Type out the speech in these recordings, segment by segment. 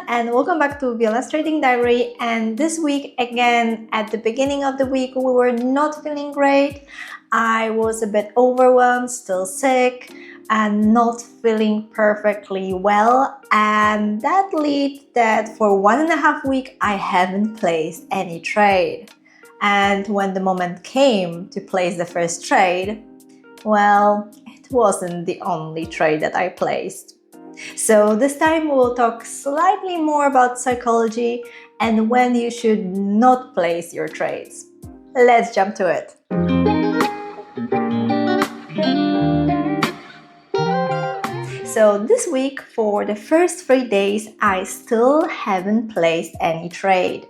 everyone, and welcome back to Viola's Trading Diary. And this week again, at the beginning of the week, we were not feeling great. I was a bit overwhelmed, still sick, and not feeling perfectly well, and that led that for 1.5 weeks I haven't placed any trade. And when the moment came to place the first trade, well, it wasn't the only trade that I placed. So this time we'll talk slightly more about psychology and when you should not place your trades. Let's jump to it. So this week, for the first 3 days, I still haven't placed any trade.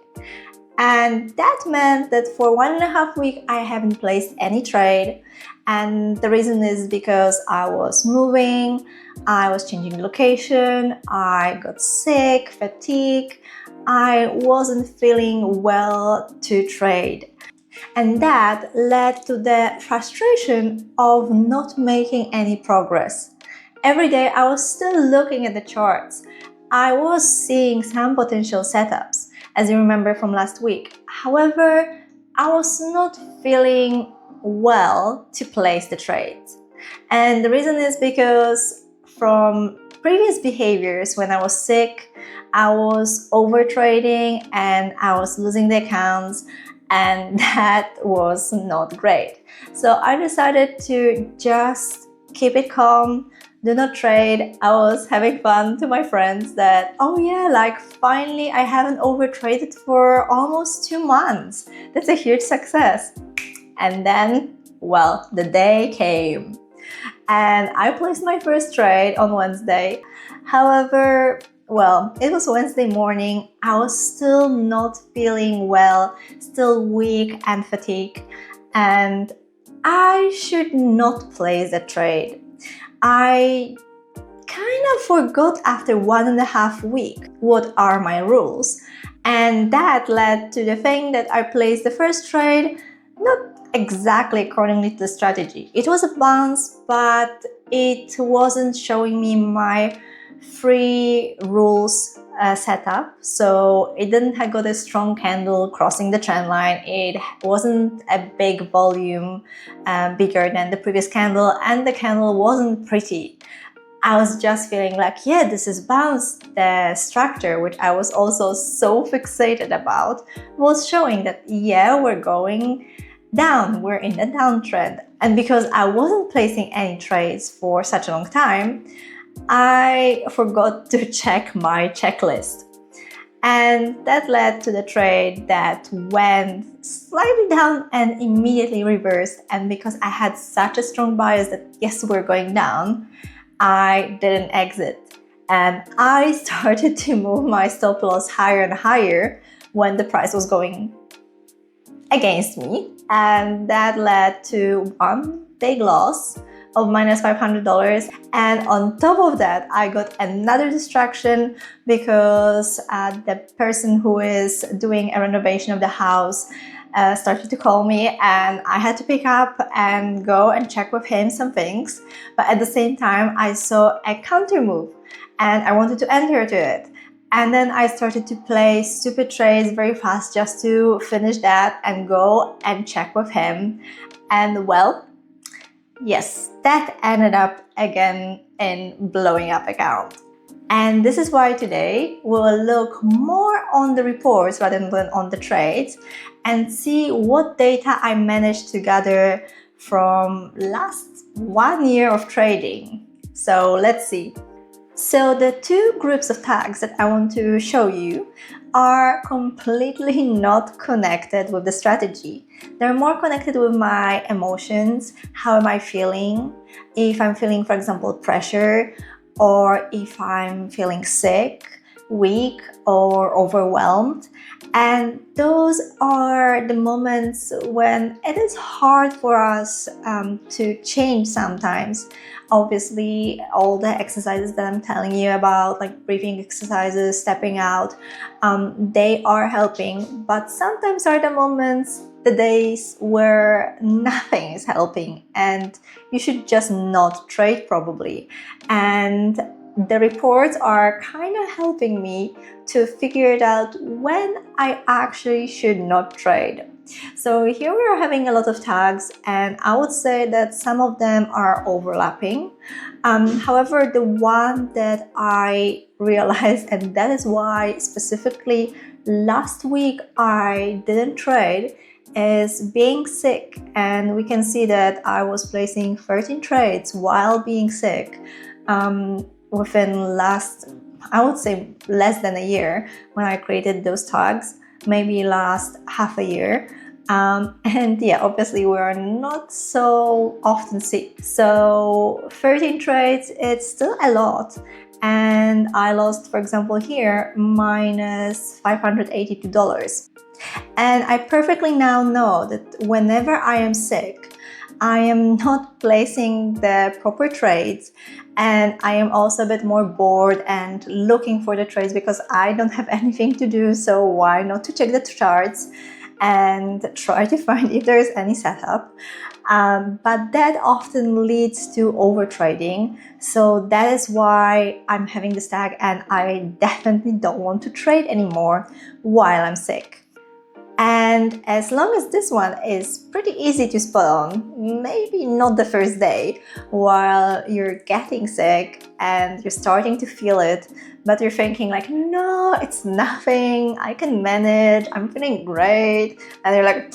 And that meant that for 1.5 weeks, I haven't placed any trade. And the reason is because I was moving, I was changing location, I got sick, fatigue, I wasn't feeling well to trade. And that led to the frustration of not making any progress. Every day I was still looking at the charts. I was seeing some potential setups, as you remember from last week. However, I was not feeling well to place the trades. And the reason is because from previous behaviors when I was sick, I was over trading and I was losing the accounts, and that was not great. So I decided to just keep it calm, do not trade. I was having fun to my friends that, oh yeah, like finally I haven't overtraded for almost 2 months. That's a huge success. And then, well, the day came and I placed my first trade on Wednesday. However, well, it was Wednesday morning. I was still not feeling well, still weak and fatigued, and I should not place the trade. I kind of forgot after 1.5 weeks what are my rules, and that led to the thing that I placed the first trade not exactly accordingly to the strategy. It was a bounce, but it wasn't showing me my free rules setup, so it didn't have got a strong candle crossing the trend line. It wasn't a big volume, bigger than the previous candle, and the candle wasn't pretty. I was just feeling like, yeah, this is bounce. The structure, which I was also so fixated about, was showing that, yeah, we're going down, we're in a downtrend. And because I wasn't placing any trades for such a long time, I forgot to check my checklist. And that led to the trade that went slightly down and immediately reversed. And because I had such a strong bias that yes, we're going down, I didn't exit. And I started to move my stop loss higher and higher when the price was going against me. And that led to one big loss of -$500. And on top of that, I got another distraction because the person who is doing a renovation of the house started to call me, and I had to pick up and go and check with him some things. But at the same time, I saw a counter move and I wanted to enter to it. And then I started to play stupid trades very fast just to finish that and go and check with him. And well, yes, that ended up again in blowing up account. And this is why today we'll look more on the reports rather than on the trades and see what data I managed to gather from last 1 year of trading. So let's see. So the two groups of tags that I want to show you are completely not connected with the strategy. They're more connected with my emotions. How am I feeling? If I'm feeling, for example, pressure, or if I'm feeling sick, weak, or overwhelmed. And those are the moments when it is hard for us to change sometimes. Obviously, all the exercises that I'm telling you about, like breathing exercises, stepping out, they are helping. But sometimes are the moments, the days where nothing is helping and you should just not trade probably. And the reports are kind of helping me to figure it out when I actually should not trade. So here we are having a lot of tags, and I would say that some of them are overlapping. However, the one that I realized, and that is why specifically last week I didn't trade, is being sick. And we can see that I was placing 13 trades while being sick within last, I would say, less than a year when I created those tags, maybe last half a year. And yeah, obviously we are not so often sick. So 13 trades, it's still a lot. And I lost, for example, here, minus $582. And I perfectly now know that whenever I am sick, I am not placing the proper trades, and I am also a bit more bored and looking for the trades because I don't have anything to do, so why not to check the charts and try to find if there's any setup. But that often leads to overtrading, so that is why I'm having this tag, and I definitely don't want to trade anymore while I'm sick. And as long as this one is pretty easy to spot on, maybe not the first day, while you're getting sick and you're starting to feel it, but you're thinking like, no, it's nothing, I can manage, I'm feeling great. And you're like,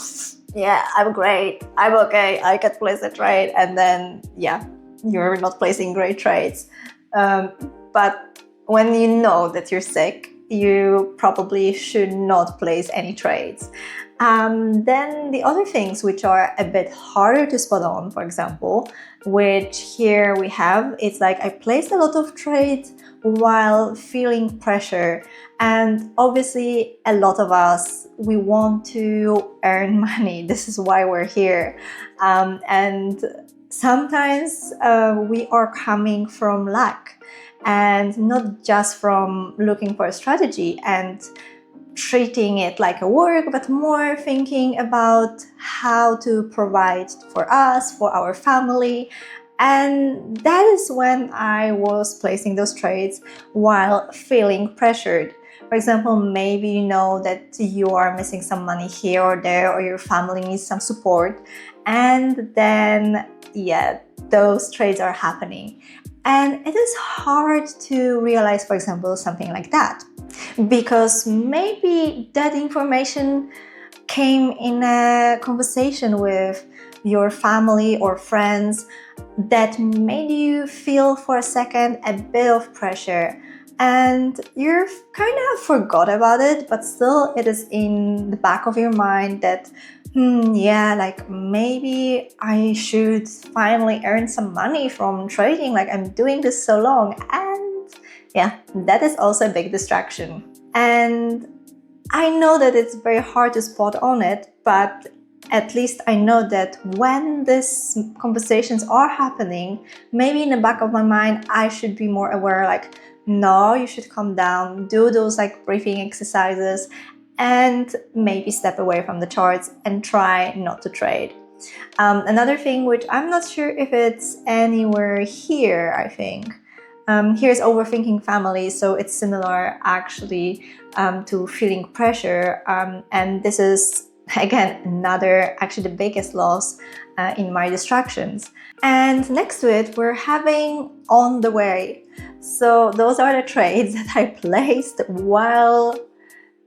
yeah, I'm great, I'm okay, I can place a trade. And then, yeah, you're not placing great trades. But when you know that you're sick, you probably should not place any trades. Then the other things which are a bit harder to spot on, for example, which here we have, it's like I placed a lot of trades while feeling pressure. And obviously a lot of us, we want to earn money. This is why we're here. And sometimes we are coming from lack, and not just from looking for a strategy and treating it like a work, but more thinking about how to provide for us, for our family. And that is when I was placing those trades while feeling pressured. For example, maybe you know that you are missing some money here or there, or your family needs some support, and then, yeah, those trades are happening. And it is hard to realize, for example, something like that, because maybe that information came in a conversation with your family or friends that made you feel for a second a bit of pressure, and you kind of forgot about it, but still it is in the back of your mind that yeah, like maybe I should finally earn some money from trading, like I'm doing this so long. And yeah, that is also a big distraction. And I know that it's very hard to spot on it, but at least I know that when these conversations are happening, maybe in the back of my mind, I should be more aware, like, no, you should calm down, do those like breathing exercises, and maybe step away from the charts and try not to trade. Another thing which I'm not sure if it's anywhere here, I think. Here's overthinking family, so it's similar actually to feeling pressure. And this is, again, another, actually the biggest loss in my distractions. And next to it, we're having on the way. So those are the trades that I placed while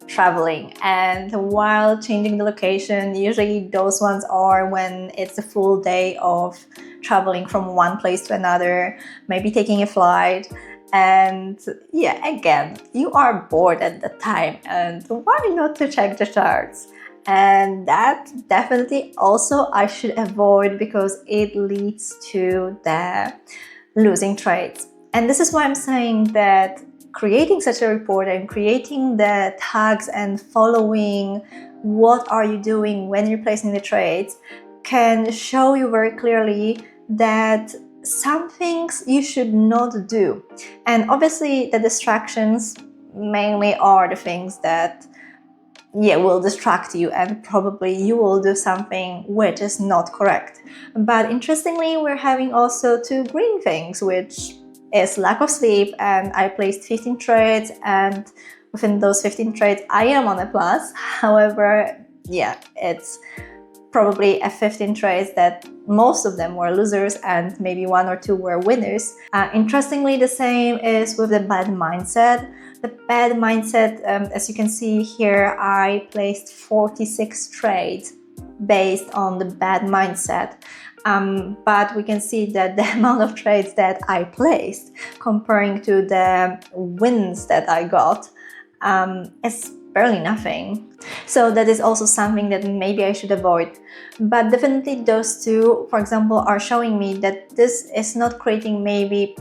traveling and while changing the location. Usually those ones are when it's a full day of traveling from one place to another, maybe taking a flight. And yeah, again, you are bored at the time, and why not to check the charts? And that definitely also I should avoid, because it leads to the losing trades. And this is why I'm saying that creating such a report and creating the tags and following what are you doing when you're placing the trades can show you very clearly that some things you should not do. And obviously the distractions mainly are the things that will distract you, and probably you will do something which is not correct. But interestingly, we're having also two green things, which is lack of sleep, and I placed 15 trades, and within those 15 trades I am on a plus. However, yeah, it's probably a 15 trades that most of them were losers and maybe one or two were winners. Interestingly, the same is with the bad mindset. The bad mindset, as you can see here, I placed 46 trades based on the bad mindset. But we can see that the amount of trades that I placed comparing to the wins that I got is barely nothing. So that is also something that maybe I should avoid. But definitely those two, for example, are showing me that this is not creating maybe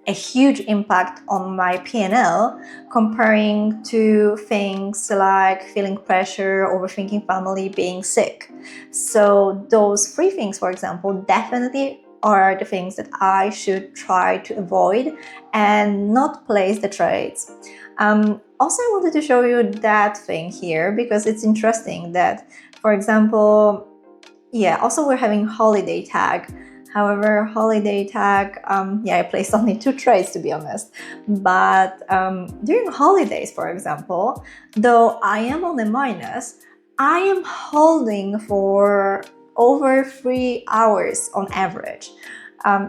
a huge impact on my P&L comparing to things like feeling pressure, overthinking family, being sick. So those three things, for example, definitely are the things that I should try to avoid and not place the trades. Also, I wanted to show you that thing here because it's interesting that, for example, yeah, also we're having holiday tag. However, holiday tag, yeah, I placed only 2 trades to be honest. But during holidays, for example, though I am on the minus, I am holding for over 3 hours on average.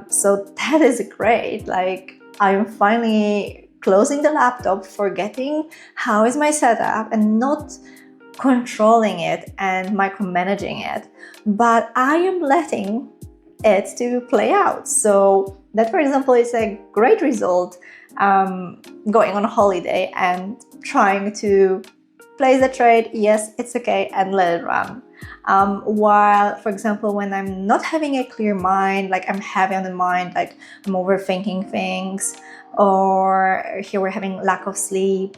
So that is great. Like, I'm finally closing the laptop, forgetting how is my setup and not controlling it and micromanaging it, but I am letting it to play out. So that, for example, is a great result, going on a holiday and trying to place the trade, yes, it's okay, and let it run. While, for example, when I'm not having a clear mind, like I'm heavy on the mind, like I'm overthinking things, or here we're having lack of sleep,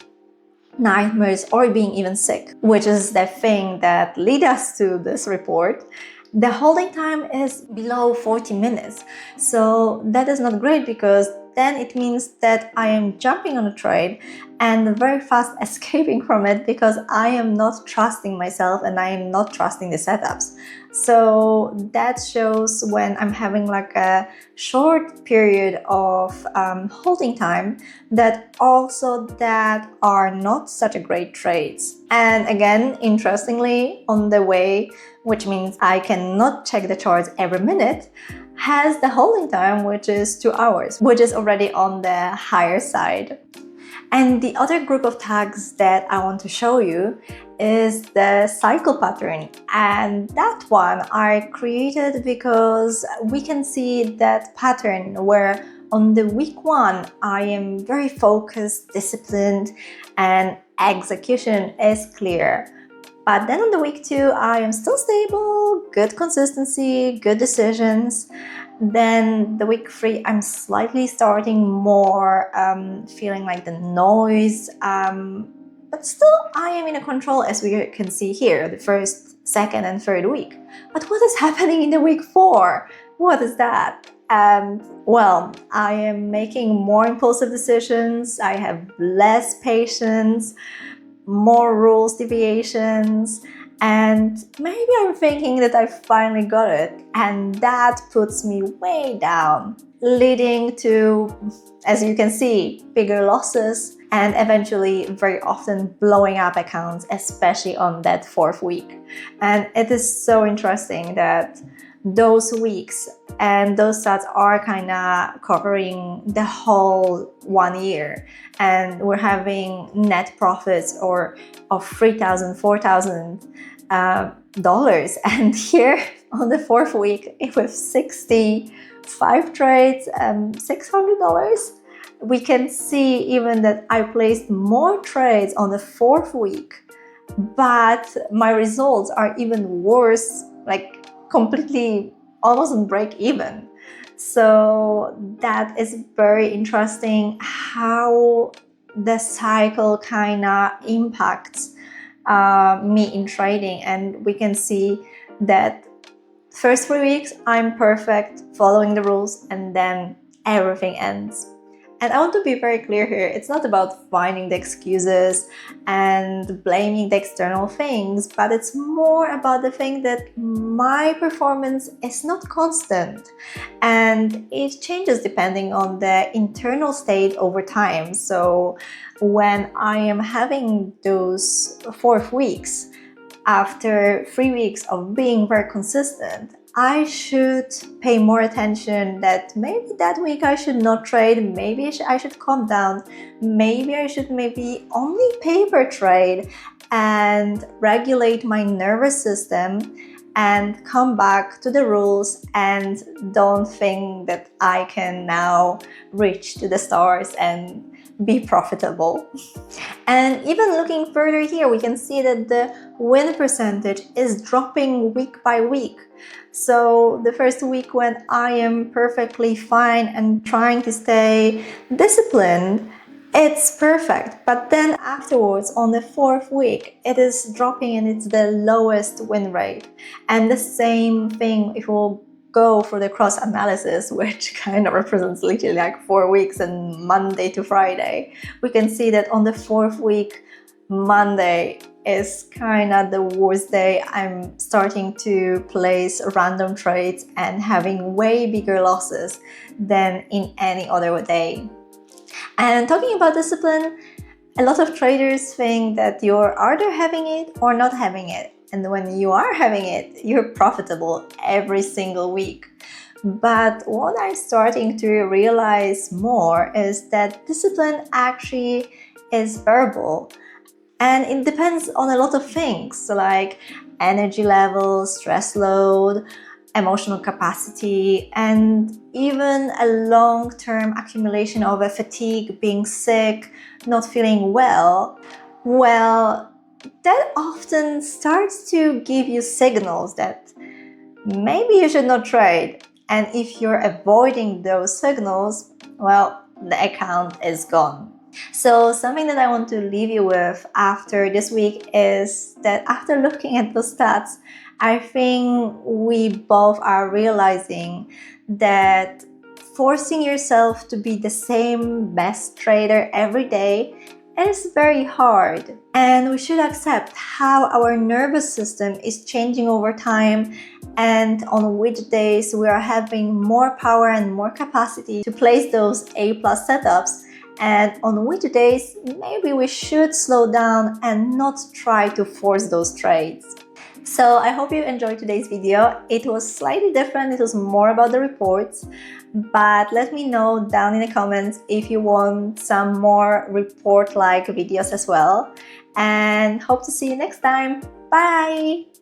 nightmares, or being even sick, which is the thing that lead us to this report, the holding time is below 40 minutes. So that is not great because then it means that I am jumping on a trade and very fast escaping from it because I am not trusting myself and I am not trusting the setups. So that shows when I'm having like a short period of holding time that also that are not such a great trades. And again, interestingly, on the way, which means I cannot check the charts every minute, has the holding time, which is 2 hours, which is already on the higher side. And the other group of tags that I want to show you is the cycle pattern. And that one I created because we can see that pattern where on the week 1, I am very focused, disciplined, and execution is clear. But then on the week 2, I am still stable, good consistency, good decisions. Then the week 3, I'm slightly starting more feeling like the noise, but still I am in a control, as we can see here, the first, second, and third week. But what is happening in the week 4? What is that? And well, I am making more impulsive decisions, I have less patience, more rules deviations, and maybe I'm thinking that I finally got it, and that puts me way down, leading to, as you can see, bigger losses and eventually very often blowing up accounts, especially on that 4th week. And it is so interesting that those weeks and those stats are kind of covering the whole 1 year, and we're having net profits or of $3,000, $4,000 dollars. And here on the 4th week with 65 trades and $600, we can see even that I placed more trades on the 4th week, but my results are even worse, like completely almost on break even. So that is very interesting how the cycle kind of impacts me in trading. And we can see that first 3 weeks I'm perfect, following the rules, and then everything ends. And I want to be very clear here, it's not about finding the excuses and blaming the external things, but it's more about the thing that my performance is not constant and it changes depending on the internal state over time. So when I am having those 4 weeks, after 3 weeks of being very consistent, I should pay more attention that maybe that week I should not trade, maybe I should calm down, maybe I should only paper trade and regulate my nervous system and come back to the rules and don't think that I can now reach to the stars and be profitable. And even looking further here, we can see that the win percentage is dropping week by week. So the first week when I am perfectly fine and trying to stay disciplined, it's perfect. But then afterwards, on the 4th week, it is dropping and it's the lowest win rate. And the same thing if we'll go for the cross analysis, which kind of represents literally like 4 weeks and Monday to Friday. We can see that on the 4th week, Monday is kind of the worst day. I'm starting to place random trades and having way bigger losses than in any other day. And talking about discipline, a lot of traders think that you're either having it or not having it. And when you are having it, you're profitable every single week. But what I'm starting to realize more is that discipline actually is verbal. And it depends on a lot of things like energy level, stress load, emotional capacity, and even a long-term accumulation of a fatigue, being sick, not feeling well. Well, that often starts to give you signals that maybe you should not trade. And if you're avoiding those signals, well, the account is gone. So something that I want to leave you with after this week is that after looking at the stats, I think we both are realizing that forcing yourself to be the same best trader every day is very hard. And we should accept how our nervous system is changing over time and on which days we are having more power and more capacity to place those A+ setups, and on which days maybe we should slow down and not try to force those trades. So I hope you enjoyed today's video. It was slightly different, it was more about the reports, but let me know down in the comments if you want some more report-like videos as well. And hope to see you next time. Bye!